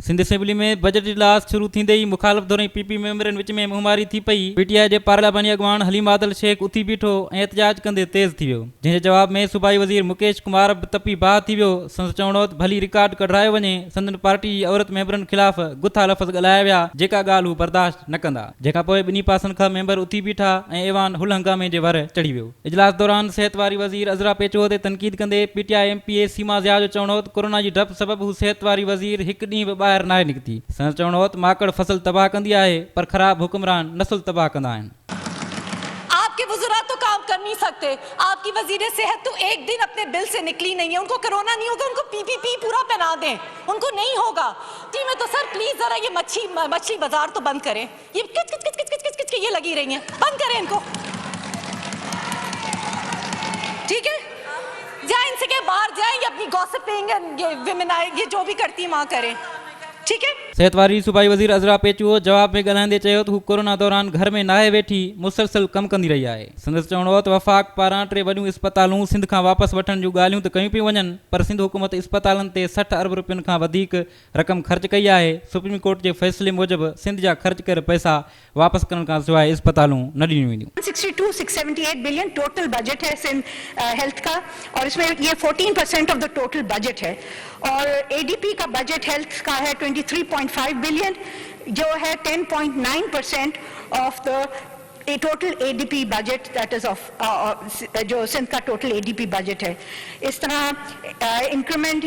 Sindh assembly में budget इजलास शुरू थींदे ही मुखालिफ़ धुरई पीपी मेंबरनि विच में मुंहमारी थी पई। पीटीआई जे पार्लियामानी अॻवान हलीम आदल शेख उथी बीठो ऐं एहतजाज कंदे तेज़ थी वियो, जंहिंजे जवाब में सूबाई वज़ीर मुकेश कुमार बि तपी बाह थी वियो। संदसि चवणो त भली रिकॉर्ड कढायो वञे, संदन पार्टी जी औरत मेंबरनि ख़िलाफ़ गुथा लफ़्ज़ ॻाल्हाया विया, जेका ॻाल्हि हू बर्दाश्त न कंदा। जंहिंखां पोइ ॿिन्ही पासनि खां मेंबर उथी बीठा ऐं ऐवान हुल हंगामे जे वर चढ़ी वियो। इजलास दौरान सिहत वारी वज़ीर अज़रा पेचो ते तनक़ीद कंदे पीटीआई एमपीए सीमा ज़िया जो चवणो त कोरोना जी डप सबबि हू सिहत वारी वज़ीर हिकु ॾींहुं बि ॿाहिरि नाहे निकिती। संदसि चवणो त माकड़ फसल तबाह कंदी आहे पर ख़राब हुक्मरान नस्ल तबाह कंदा आहिनि। आपके वज़ीरा तो काम कर नहीं सकते, आपकी वज़ीर सेहत तो एक दिन अपने बिल से निकली नहीं है, उनको कोरोना नहीं होगा, उनको पीपीपी पूरा पहना दें, उनको नहीं होगा। जी मैं तो सर प्लीज जरा ये मछली बाजार तो बंद करें, ये किच किच किच किच किच किच किच ये लगी रही हैं, बंद करें इनको, ठीक है? जाए इनसे के बाहर जाए, ये अपनी गॉसिपिंग ये विमेन ये जो भी करती है वहाँ करें, ठीक है? सेहत वारी सूबाई वज़ीर अज़रा पेचुओ जवाब में ॻाल्हाईंदे चयो त हू कोरोना दौरान घर में नाहे वेठी मुसलसल कमु कंदी रही आहे। संदसि चवणो त वफ़ाक़ पारां 3 वॾियूं इस्पतालूं सिंध खां वापसि वठण जूं ॻाल्हियूं त कयूं पियूं वञनि, पर सिंध हुकूमत इस्पतालनि ते 60 अरब रुपयनि खां वधीक रक़म ख़र्च कई आहे। सुप्रीम कोर्ट जे फ़ैसिले मूजिबि सिंध जा ख़र्च कयल पैसा वापसि करण खां सवाइ इस्पतालूं न ॾिनियूं वेंदियूं। 678 बिलियन टोटल बजट है सिंध हेल्थ का, और इसमें ये 14% ऑफ द टोटल बजट है, और एडीपी का बजट हेल्थ का है 23.5 बिलियन, जो है 10.9% of the total ADP budget, that is of जो सिंध का टोटल एडीपी बजट है। इस तरह इंक्रीमेंट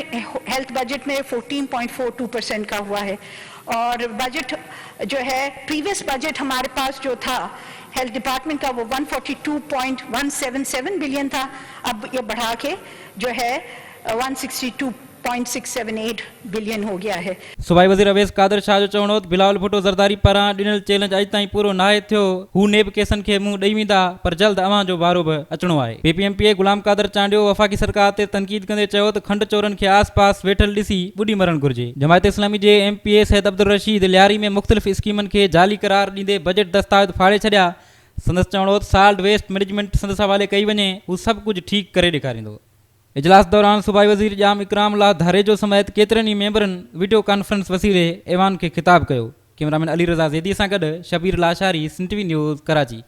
हेल्थ बजट में 14.42% का हुआ है, और बजट जो है प्रीवियस बजट हमारे पास जो था हेल्थ डिपार्टमेंट का वो 142.177 बिलियन था, अब ये बढ़ा के जो है 162.678 बिलियन हो गया है। सूबाई वज़ीर अवैस कादर शाह जो चवणो त बिलावल भुट्टो ज़रदारी पारां ॾिनल चैलेंज अॼु ताईं पूरो नाहे थियो। हू नेब केसनि खे मुंहुं ॾेई वेंदा, पर जल्द अवां जो वारो बि अचणो आहे। पीपीएमपीए गुलाम कादर चांडियो वफ़ाक़ी सरकार ते तनक़ीद कंदे चयो त खंड चोरनि खे आस पास वेठल ॾिसी ॿुॾी मरणु घुरिजे। जमायत इस्लामी जे एमपीए सैयद अब्दुल रशीद लियारी में मुख़्तलिफ़ स्कीमनि खे जाली करार ॾींदे बजट दस्तावेज़ फाड़े छॾिया। संदसि चवणो त साल्ट वेस्ट मैनेजमेंट संदसि हवाले कई वञे, हू सभु कुझु ठीकु करे ॾेखारींदो। इजलास दौरान सूबाई वज़ीर जाम इकराम ला धारेजो समेत केतिरनि ई मेंबरनि वीडियो कॉन्फ्रेंस वसीले ऐवान खे ख़िताब कयो। कैमरामैन अली रज़ा ज़ैदी सां गॾु शबीर लाशारी, सिंध टीवी न्यूज़, कराची।